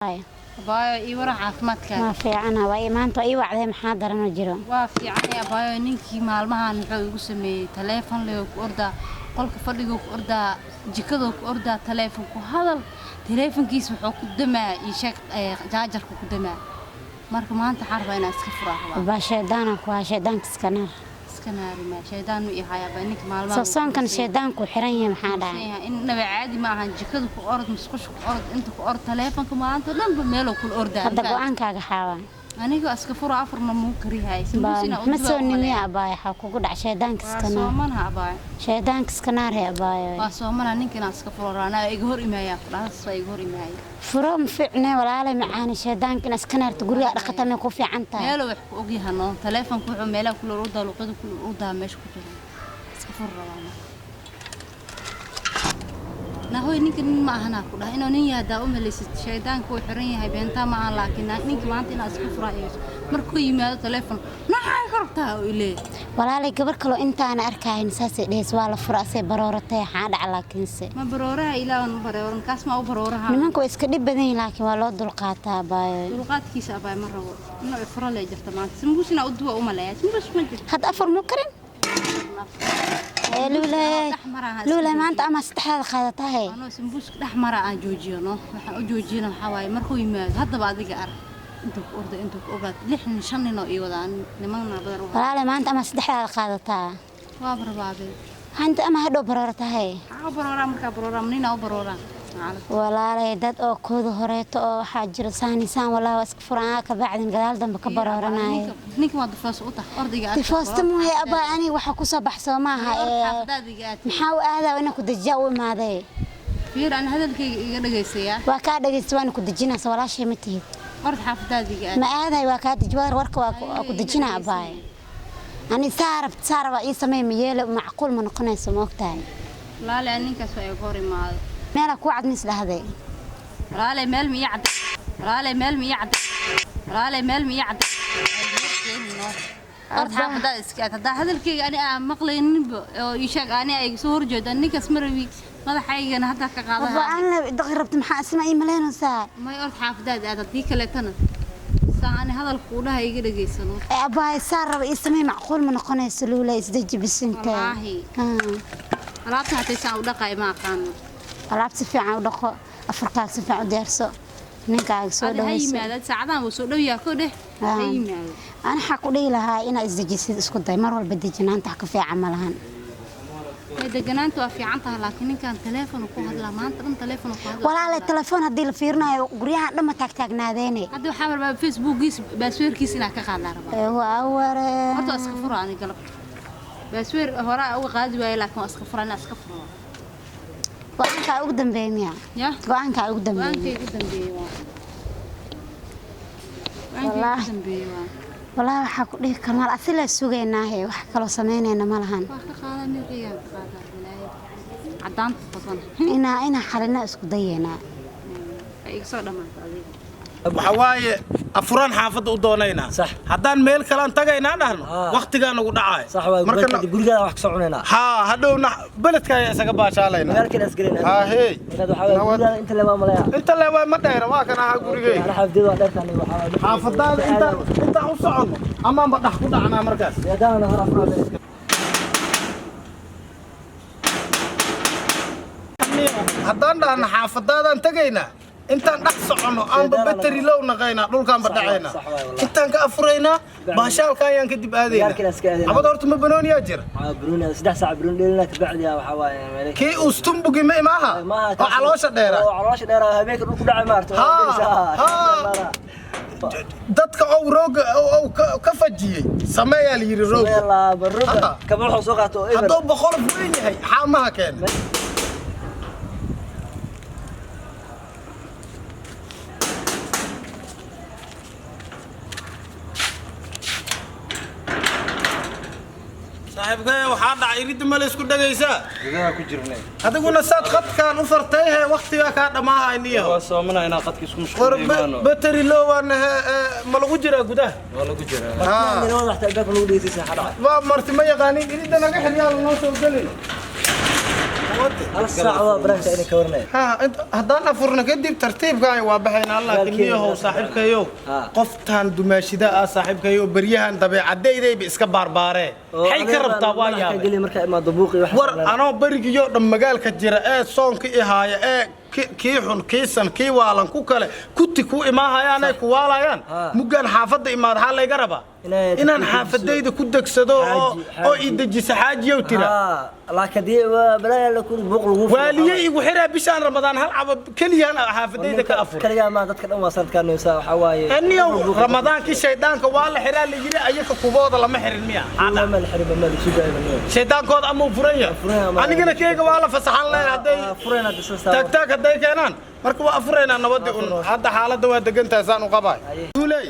باي يورا عافمتك ما في عنا واي ما أنتوا أي وعد محاضر أنا جرا وافي عني باي نينكي مالمها نحو يقسمي تليفون ليك أردا قولك فضيق أردا جكدك أردا تليفونك هذا تليفون كيس وحوك الدماء يشك جاجرك الدماء مرك ما أنت عارفة أنا أسكفرها باشيدانك وشيدانك سكنار سكناري ما شيدان ويحيى بينك مالمها صوصان كان شيدانك وحرية محاضر إن عادي معها جكدك أرد مسكشك أرد أنتك أرد تليفونك ما أنت لم بميلو كل أردا هذا قوانك حاوان أنا أسكفر أفر ما كريهاي ما سوني يا أباي حكوا قد شيدانك سكنار سومنها أباي شيدانك سكنار يا أباي سومنها نينكن أسكفر أنا إجهور إمايا خلاص إجهور إمايا فروم فعنا ولا على معاني شيدانك نسكنار تقولي أرقتها من كوفي عنتها ميلو يحكوا أجيها نو تلفون كله ميلا كل رودا لقيت كل رودا مش كتير أسكفر روانا نهوي نينكن ما هنا كلها إنه نيا داوم اللي شيدان كوي حرية هاي بينتا مع لكن نينك ما أنتي أسكفر رأيش مركو يميل تلفون نحن كرتها إليه ولا لي قبل كلو أنت أنا أركاي نساسي ليس ولا فراسي برورتي حاد على كنسي ما برورها إلا برورن كاس ما برورها نمان كويس كدي بدين لكن ولا دلقاتها باي دلقات كيس أباي مرة إنه إفرا لي جرت معك سمبوسنا أدوى وملايات سمبوس ما جرت هاد أفر مكرن لولا ما أنت أما استحال خذتها هي أنا سمبوس أحمر عن جوجينه جوجينه حواي مركو يماد هذا بعد يقار أنتوا أرد أنتوا أوقات لحن شننا إيوان لمن نقدر ولا ما أنت أما استحال خذتها وابر بابي أنت أما هدو برورتها هي برورا مركا برورا منين أو برورا ولا لي دad oo kooda horeeto oo waxa jira saanisaan walaa iska furaan ka bacdin gadaal dambe ka barooranay ninka waa difaaso u tahay ordiga aad difaasto ma hay aba ani waxa ku soo baxso maaha maxaa u aadaa inaan ku dajiyo u imaaday fiir aan hadalkayga iga dhageysaya waa ka dhageystay waan ku dajinaa walaashay ma tihid ord xaafadaadiga ma aaday waa ka dajwar warka waa ku dajinaa abaay ani saaraba ii sameey miyeel macquul ma noqonayso ma ogtahay laale ninkaas ay goorimaado مالا كوعد مثل هذا رالي مال ميعد رالي مال ميعد رالي مال ميعد أرد حافظ إسكات هذا الكي أنا مقلي نب يشاق أنا يصور جدا إنك اسمه هذا حاجة أنا هذا كقاضي أنا دغربت محا اسمعي مليون ساعة ما يرد حافظ هذا ديك اللي تنا ساعني هذا القولة هيجي رجيسنا أباي صار اسمي معقول من قناة سلولة يسدج بالسنتين والله رابطها تسعة ودقة ما كان alaabta fiican u dhaqo afartaas fiican u diyaarso ninkaaga soo dhawayso hay maadad saacadaha uu soo dhawiyaa ku dheh hay maadad ana xaq u dhigi lahaa ina isdajisid isku day mar walba dejinaanta ka fiican ma lahan dejinaanta waa fiican tahay laakiin ninkan telefoon ku hadla maanta dhan telefoon ku hadla walaal telefoon hadii la fiirinayo guryaha dhama taagnaadeenay hadii waxa marba facebookiis baasweerkiis ina ka qaadaan raba waa ware horta iska furaan galab baasweer hore uga qaadi waayay laakiin iska furaan iska furaan go'aanka ugu dambeeyay ya go'aanka ugu dambeeyay والله waxa ku dhigi karnaa asila suugeynaahay wax kala sameeynayna ma lahan wax ka qaadanay qiyan cadaan badan ina xalina isku dayayna ay soo dhamaatay waxa waaye afuraan xaafada u doonayna hadaan meel kale aan tagaynaa dhahno waqtiga nagu dhacay marka guriga wax ka soconeena ha hadhowna beledka ay isaga baashaalayna meel kale asgalina ha hey inta laba malaya inta laba ma dheera waa kana ha gurigay ana xafdid waa dheertan waxa xaafadaada inta u socono ama ba dhax ku dhacnaa markaas yadaana hor afraad hadaan dhahno xaafadaadaan tagaynaa intaan dhax socono aan battery low naqayna dhulkaan badhacayna intaan ka afurayna baashaalka ayaan ka dib aadayna abad horta ma banooniyaa jira banooniya 3 saac banoon dheelina ka bacdiya waxa waaye meelay kii ustumbugi ma imaaha oo caloosha dheera habeenka dhulku dhacay maarto dadka oo rooga oo ka fajiyay sameeyaa la yiri rooga ka baxo soo qaato hadoo boqol weyn yahay xaamaha keen صاحبكي waxaa dhacay rid ma la isku dhagaysaa gudaha ku jirnay adiguna saad qadkaan u fartay waqtiga ka dhamaahaynii waa soomana ina qadka isku mashquulimaano battery low aan ma lagu jiraa gudaha waa lagu jiraa marka wax taagay lagu dheeyay saxada waa marti ma yaqaanin idin naga xiriyaan noo soo galin فهمت على الساعة برانك أنا كورني ها انت هدانا فرنا كدب ترتيب كاي وابحينا الله كنيه هو صاحبك يو قفتان دماشيدا صاحبك يو بريهان دبي عديدي اسكا بارباره حي كربتا وايا قال لي مركا ما دبوقي واحد ور انا بريغيو دم مغالka jira ee soonka ihaaya ee kii xun kiisan kii waalan ku kale kuti ku imaahayaan ay ku waalayaan mugan xaafada imaad ha la iga raba inaan xaafadayda ku degsado oo idajisa xaajiyow tira laakiin dii balaa la ku buuq lagu waaliyay igu xiraa bishaan ramadaan hal caba kaliya xaafadayda ka afur kaliya ma dadka dhan waa sanadkaanaysa waxa waaye aniyo ramadaanki shaydaanka waa la xiraa la yiri ayaka kubooda lama xirin miya ana ma la xirin ma la sugaayay shaydaankooda ama furaya anigana keega waa la fasaxan leeyahay furayna disasta tag haday keenaan marka waa afurayna nabadii hadda xaaladda waa degantahay saan u qabay duulay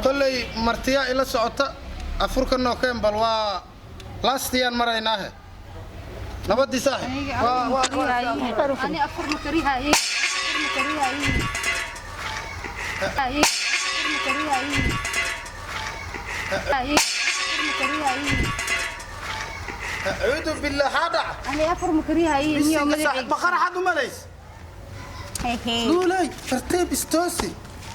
kolley martiya ila socota afurka noo keen bal waa laastiyan maraynaahe nabadii saaxib ani afur ma karihaayay أعوذ بالله هذا أنا أفر مكريهاي اليوم ما بقرة حد مليس لولاي ترتيب استوسي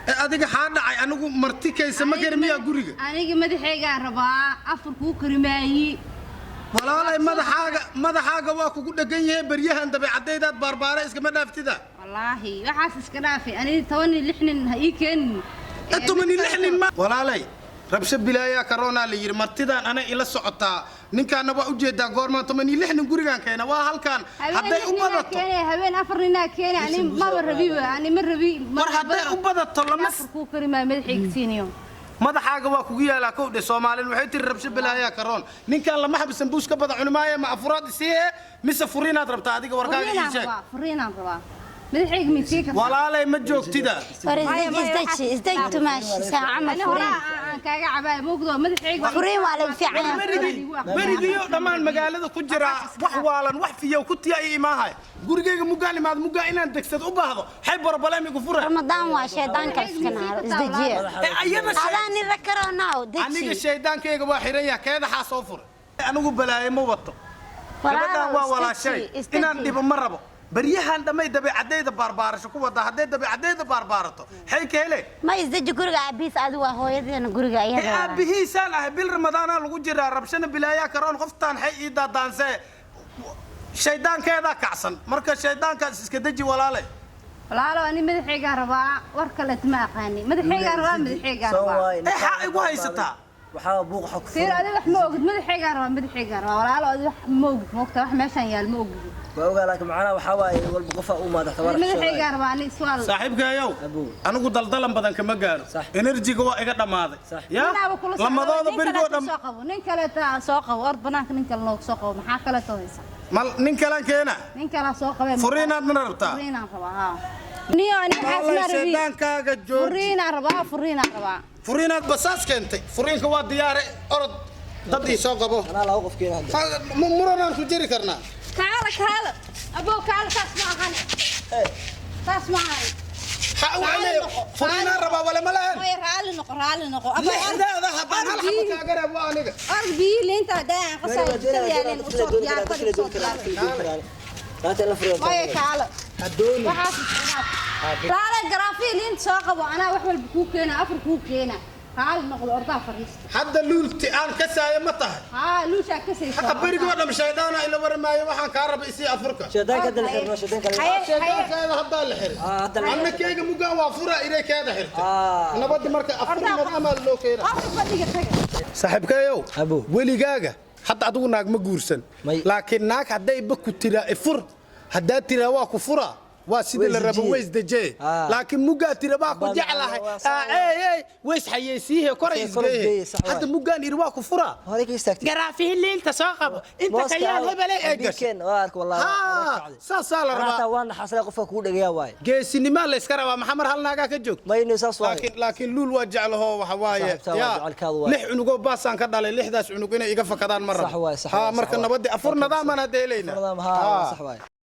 أديك حد أنا أقول مرتي كيس ما كرمي أقولك أنا مدح حاجة ربع أفر كوكرماي ولا لا ماذا حاجة واكو قد جاي بريها أنت بعديدات باربارة إسكا ما نفتدا والله وحاسس كرافي أنا توني لحن هيكن أنتم من لحن ما ولا لا ربش بلايا كورونا اللي مرتدان أنا إلى سقطة ninkaan waa u jeedaa goormaan 86 gurigan keena waa halkan haday u badato habeen afarina keena ani ma rabi ani ma rabi mar haday u badato lama ku karimaa madaxiigsiiniyo madaxaaga waa kugu yaala kowde Soomaaliyeed waxay tir rabsho bilaaya karoon ninkaan lama xabsan buus ka bada cunimaaye ma afuraad isii mise furiinaad rabtaa adiga warkaaga ii sheeg furiinaan rabaa madaxiig miisiika walaalay ma joogtida isdajtu maashi saaca ma furiin kaaga cabaa moogdo madaxiig furiin waa la fiican barigiyo dhamaan magaalada ku jira wax waalan wax fiyow ku tiya imaahay gurigeyga mugaan imaad mugaa inaan degsad u baahdo hay barbalaam igu fura ramadaan waa shaydaanka iskanaaro isdajiye adaan ni rakaroonaw daji aniga shaydaankeyga waa xiran yahay keeda xaa soo fur anigu balaayo ma wato gabadhan waa walaashay inaan dhibo ma rabo بريهان دمي دبي عديد باربار شو كودا عديد دبي عديد باربارته هي كهله ما يزدج جورج عبيس أدوه هو يدين جورج أيها عبيه سنة بالرمضان لو جرى ربشنا بلايا كرون خفتان حي إذا دانسة شيطان كذا كعسن مركز شيطان كاس كدجي ولا لا ولا لا أنا مدحي قربا وركلت ما قاني مدحي قربا مدحي قربا إيه حق وهيستا وحاب بوق حق سير أنا وح موجود مدحي قربا ولا لا أنا وح موجود موقت وح ماشان يال موجود بقول لك معنا وحواي والبقفة وما تحتوى مدحي قربا أنا سؤال صاحبك يا أنا قلت دلدلم بدن كم قال إنرجي جوا إيقاد ماذا يا لما ضاض برجوا دم ننكلت ساقه وأرض بناك ننكل نوك ساقه محاكلة تويسا مال ننكلان كينا ننكل ساقه فرينا نربطا فرينا ربا نيو أنا حاسنا ربي شيطان كاجا جورج فرينا ربا فرينا بساس كنتي فرين كوا ديار أرض ضدي ساقه بو أنا لا أوقف كينا مرنا نسجري كرنا تعال أبو تعال تسمع عني تسمع عني حاول فرينا ربا ولا ملان رالي نقر أبو هذا هبان هل حبك أجر أبو أنيق أربي اللي أنت ده قصة تريالين وصوت يا صوت لا تلفرين ما تعال الدون لا جرافي اللي أنت ساقه وأنا وحول بكوك هنا أفر كوك هنا تعال نقول أرضا فريست حد اللول تيان كساية متى لوشا كسي أخبرك ولا مشاهدانا إلا ورا ما يوحى كهرب إسي أفريقيا شدان كذا الحر شدان كذا شدان كذا هذا الحر أنا كيجا مجا وافورا إلى كذا حر أنا بدي مركز أفريقيا ما أمل لو كيرا صاحب كيو أبو ولي جاجا حتى أدو ناق مجورسن لكن ناق هدا يبكو ترى إفر هدا ترى واقو فرا واسيد الربو ويس دجي لكن مجا ترى باكو جعلها اي ويس حيسيه كوريس جاي حتى مجا يرواكو فرا هذيك يستكتي جرافيه اللي انت ساقب انت كيان هبل ايجش كان وارك والله سال ربا وانا حصل قفا كو دغيا واي geesinimo la iska rabaa maxamar hal naaga ka joogto ma inuu saas waay laakiin luul waa jeclaho waxa waaye lix unugo baasaan ka dhalay lixdaas unug inay iga fakadaan mar rabo marka nabadii afur nidaam aan hadeelayna sax waay